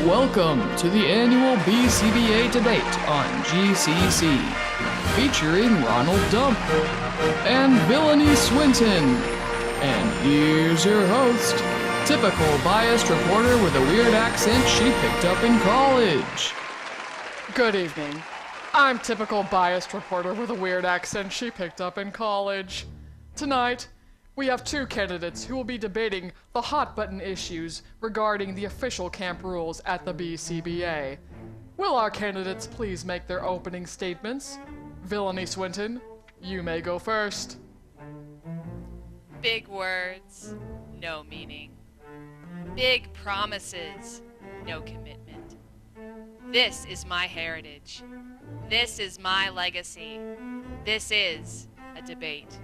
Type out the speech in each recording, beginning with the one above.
Welcome to the annual BCBA debate on GCC, featuring Ronald Dump and Villainy Swinton. And here's your host, typical biased reporter with a weird accent she picked up in college. Good evening. I'm typical biased reporter with a weird accent she picked up in college. Tonight, we have two candidates who will be debating the hot-button issues regarding the official camp rules at the BCBA. Will our candidates please make their opening statements? Villainy Swinton, you may go first. Big words, no meaning. Big promises, no commitment. This is my heritage. This is my legacy. This is a debate.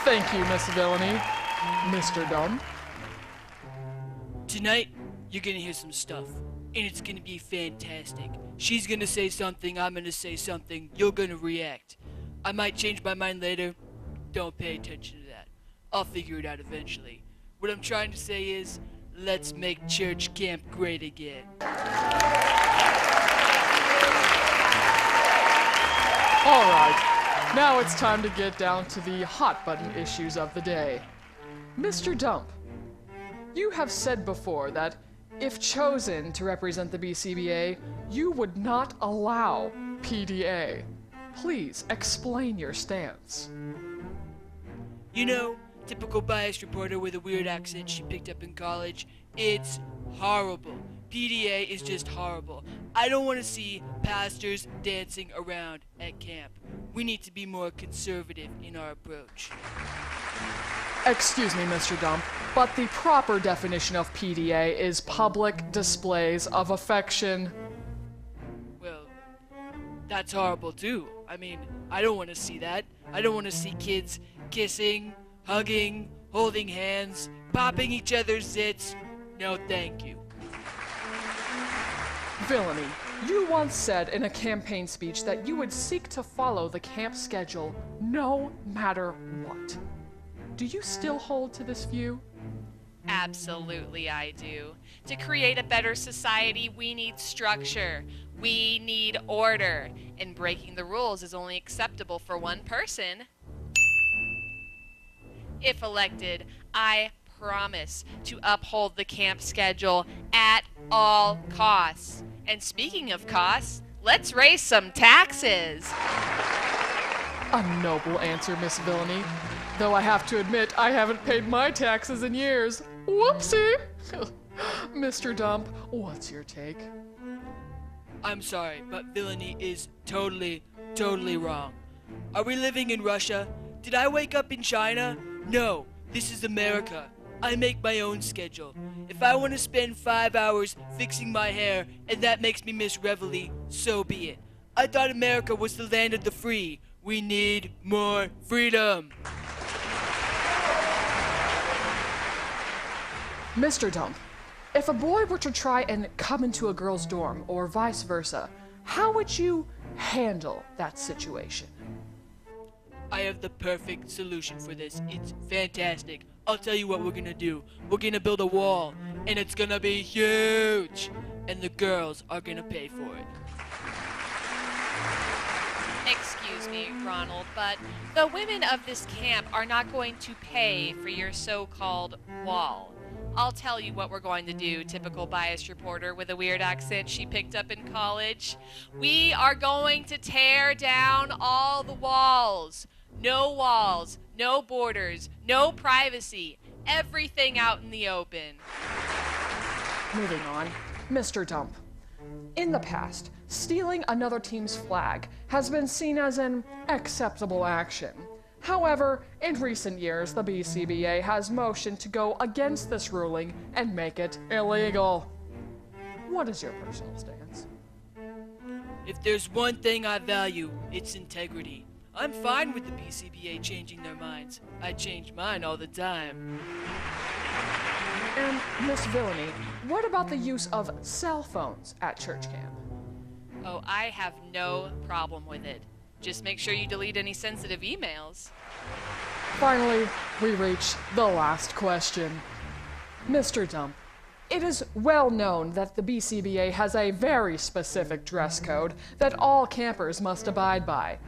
Thank you, Miss Villainy. Mr. Dumb? Tonight, you're gonna hear some stuff, and it's gonna be fantastic. She's gonna say something, I'm gonna say something, you're gonna react. I might change my mind later. Don't pay attention to that. I'll figure it out eventually. What I'm trying to say is, let's make church camp great again. Alright, now it's time to get down to the hot-button issues of the day. Mr. Dump, you have said before that if chosen to represent the BCBA, you would not allow PDA. Please explain your stance. You know, typical biased reporter with a weird accent she picked up in college, it's horrible. PDA is just horrible. I don't want to see pastors dancing around at camp. We need to be more conservative in our approach. Excuse me, Mr. Dump, but the proper definition of PDA is public displays of affection. Well, that's horrible too. I mean, I don't want to see that. I don't want to see kids kissing, hugging, holding hands, popping each other's zits. No, thank you. Villainy, you once said in a campaign speech that you would seek to follow the camp schedule no matter what. Do you still hold to this view? Absolutely I do. To create a better society, we need structure. We need order. And breaking the rules is only acceptable for one person. If elected, I promise to uphold the camp schedule at all costs. And speaking of costs, let's raise some taxes. A noble answer, Miss Villainy. Though I have to admit, I haven't paid my taxes in years. Whoopsie! Mr. Dump, what's your take? I'm sorry, but Villainy is totally wrong. Are we living in Russia? Did I wake up in China? No, this is America. I make my own schedule. If I want to spend 5 hours fixing my hair and that makes me miss Reveille, so be it. I thought America was the land of the free. We need more freedom. Mr. Dump, if a boy were to try and come into a girl's dorm, or vice versa, how would you handle that situation? I have the perfect solution for this. It's fantastic. I'll tell you what we're gonna do. We're gonna build a wall, and it's gonna be huge, and the girls are gonna pay for it. Excuse me, Ronald, but the women of this camp are not going to pay for your so-called wall. I'll tell you what we're going to do, typical biased reporter with a weird accent she picked up in college. We are going to tear down all the walls. No walls, no borders, no privacy. Everything out in the open. Moving on, Mr. Dump. In the past, stealing another team's flag has been seen as an acceptable action. However, in recent years, the BCBA has motioned to go against this ruling and make it illegal. What is your personal stance? If there's one thing I value, it's integrity. I'm fine with the BCBA changing their minds. I change mine all the time. And, Miss Villainy, what about the use of cell phones at church camp? Oh, I have no problem with it. Just make sure you delete any sensitive emails. Finally, we reach the last question. Mr. Dump, it is well known that the BCBA has a very specific dress code that all campers must abide by.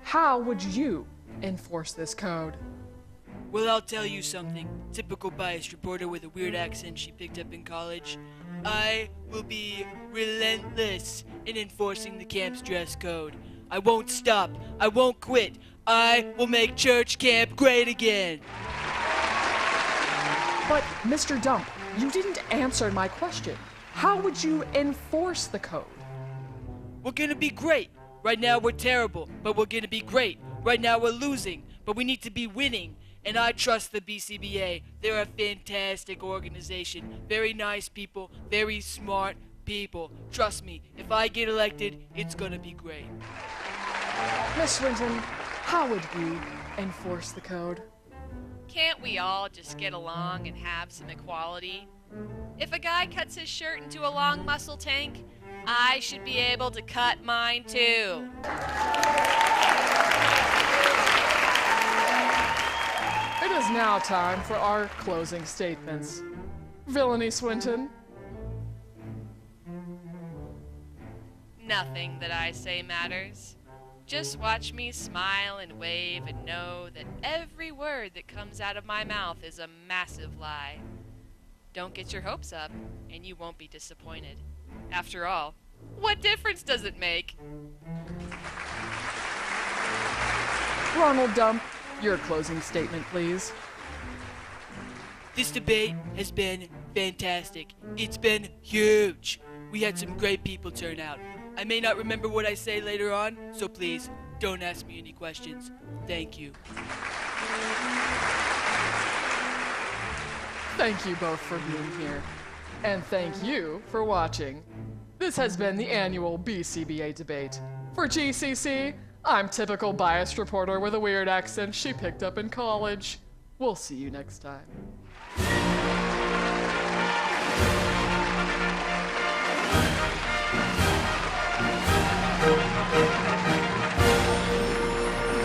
How would you enforce this code? Well, I'll tell you something. Typical biased reporter with a weird accent she picked up in college. I will be relentless in enforcing the camp's dress code. I won't stop. I won't quit. I will make church camp great again. But, Mr. Dump, you didn't answer my question. How would you enforce the code? We're gonna be great. Right now we're terrible, but we're gonna be great. Right now we're losing, but we need to be winning. And I trust the BCBA. They're a fantastic organization. Very nice people, very smart people. Trust me, if I get elected, it's gonna be great. Miss Swinton, how would you enforce the code? Can't we all just get along and have some equality? If a guy cuts his shirt into a long muscle tank, I should be able to cut mine too. It is now time for our closing statements. Villainy, Swinton. Nothing that I say matters. Just watch me smile and wave and know that every word that comes out of my mouth is a massive lie. Don't get your hopes up, and you won't be disappointed. After all, what difference does it make? Ronald Dump, your closing statement, please. This debate has been fantastic. It's been huge. We had some great people turn out. I may not remember what I say later on, so please, don't ask me any questions. Thank you. Thank you both for being here. And thank you for watching. This has been the annual BCBA debate. For GCC, I'm typical biased reporter with a weird accent she picked up in college. We'll see you next time.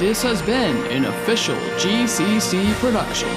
This has been an official GCC production.